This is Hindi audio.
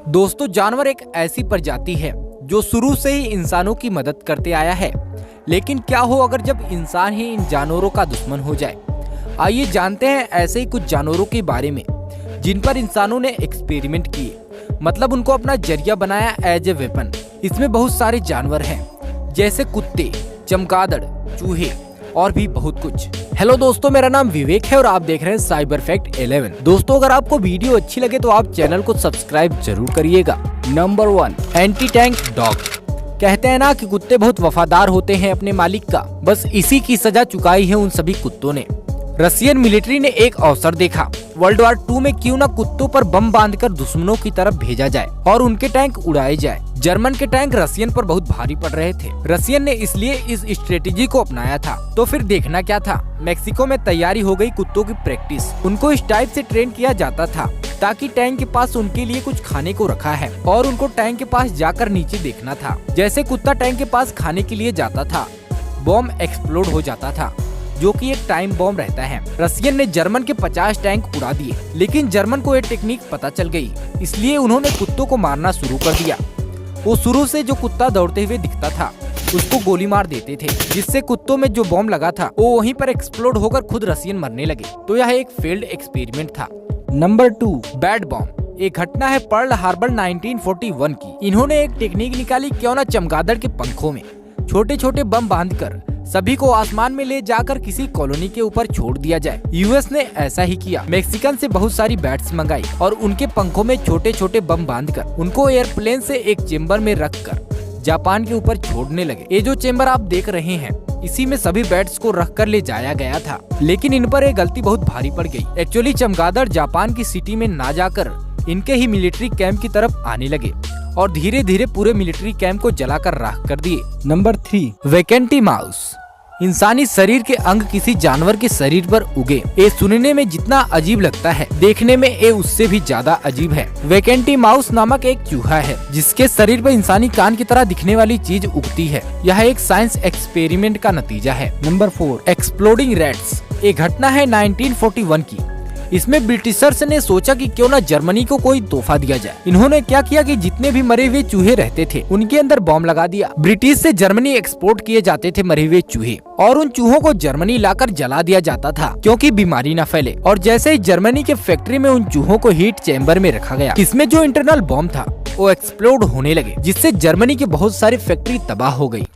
दोस्तों, जानवर एक ऐसी प्रजाति है जो शुरू से ही इंसानों की मदद करते आया है। लेकिन क्या हो अगर जब इंसान ही इन जानवरों का दुश्मन हो जाए। आइए जानते हैं ऐसे ही कुछ जानवरों के बारे में जिन पर इंसानों ने एक्सपेरिमेंट किए, मतलब उनको अपना जरिया बनाया एज ए वेपन। इसमें बहुत सारे जानवर हैं जैसे कुत्ते, चमगादड़, चूहे और भी बहुत कुछ। हेलो दोस्तों, मेरा नाम विवेक है और आप देख रहे हैं साइबर फैक्ट 11। दोस्तों, अगर आपको वीडियो अच्छी लगे तो आप चैनल को सब्सक्राइब जरूर करिएगा। Number 1, anti tank dog. कहते हैं ना कि कुत्ते बहुत वफादार होते हैं अपने मालिक का, बस इसी की सजा चुकाई है उन सभी कुत्तों ने। रशियन मिलिट्री ने एक अवसर देखा, वर्ल्ड वॉर 2 में क्यों न कुत्तों पर बम बांधकर दुश्मनों की तरफ भेजा जाए और उनके टैंक उड़ाए जाए। जर्मन के टैंक रशियन पर बहुत भारी पड़ रहे थे। रशियन ने इसलिए इस स्ट्रेटेजी को अपनाया था। तो फिर देखना क्या था, मेक्सिको में तैयारी हो गई कुत्तों की प्रैक्टिस। उनको इस टाइप से ट्रेन किया जाता था ताकि टैंक के पास उनके लिए कुछ खाने को रखा है और उनको टैंक के पास जाकर नीचे देखना था। जैसे कुत्ता टैंक के पास खाने के लिए जाता था, बॉम्ब एक्सप्लोड हो जाता था, जो कि एक टाइम बॉम्ब रहता है। रशियन ने जर्मन के 50 टैंक उड़ा दिए, लेकिन जर्मन को ये टेक्निक पता चल गई, इसलिए उन्होंने कुत्तों को मारना शुरू कर दिया। वो शुरू से जो कुत्ता दौड़ते हुए दिखता था उसको गोली मार देते थे, जिससे कुत्तों में जो बॉम्ब लगा था वो वहीं पर एक्सप्लोड होकर खुद रशियन मरने लगे। तो यह एक फेल्ड एक्सपेरिमेंट था। Number 2, bad bomb. एक घटना है पर्ल हार्बर 1941 की। इन्होंने एक टेक्निक निकाली, क्यों न चमगादड़ के पंखों में छोटे छोटे बम बांधकर सभी को आसमान में ले जाकर किसी कॉलोनी के ऊपर छोड़ दिया जाए। यूएस ने ऐसा ही किया। मैक्सिकन से बहुत सारी बैट्स मंगाई और उनके पंखों में छोटे छोटे बम बांधकर उनको एयरप्लेन से एक चेम्बर में रखकर जापान के ऊपर छोड़ने लगे। ये जो चेम्बर आप देख रहे हैं, इसी में सभी बैट्स को रखकर ले जाया गया था। लेकिन इन पर एक गलती बहुत भारी पड़ गई। एक्चुअली चमगादड़ जापान की सिटी में ना जाकर इनके ही मिलिट्री कैंप की तरफ आने लगे और धीरे धीरे पूरे मिलिट्री कैंप को जलाकर राख कर दिए। नंबर 3, वैकेंटी माउस। इंसानी शरीर के अंग किसी जानवर के शरीर पर उगे, ये सुनने में जितना अजीब लगता है, देखने में ये उससे भी ज्यादा अजीब है। वैकेंटी माउस नामक एक चूहा है जिसके शरीर पर इंसानी कान की तरह दिखने वाली चीज उगती है। यह एक साइंस एक्सपेरिमेंट का नतीजा है। Number 4, exploding rats. एक घटना है 1941 की। इसमें ब्रिटिशर्स ने सोचा कि क्यों न जर्मनी को कोई तोहफा दिया जाए। इन्होंने क्या किया कि जितने भी मरे हुए चूहे रहते थे उनके अंदर बॉम्ब लगा दिया। ब्रिटिश से जर्मनी एक्सपोर्ट किए जाते थे मरे हुए चूहे और उन चूहों को जर्मनी लाकर जला दिया जाता था क्योंकि बीमारी न फैले। और जैसे ही जर्मनी के फैक्ट्री में उन चूहों को हीट चैम्बर में रखा गया, इसमें जो इंटरनल बॉम्ब था वो एक्सप्लोड होने लगे, जिससे जर्मनी की बहुत सारी फैक्ट्री तबाह हो गई।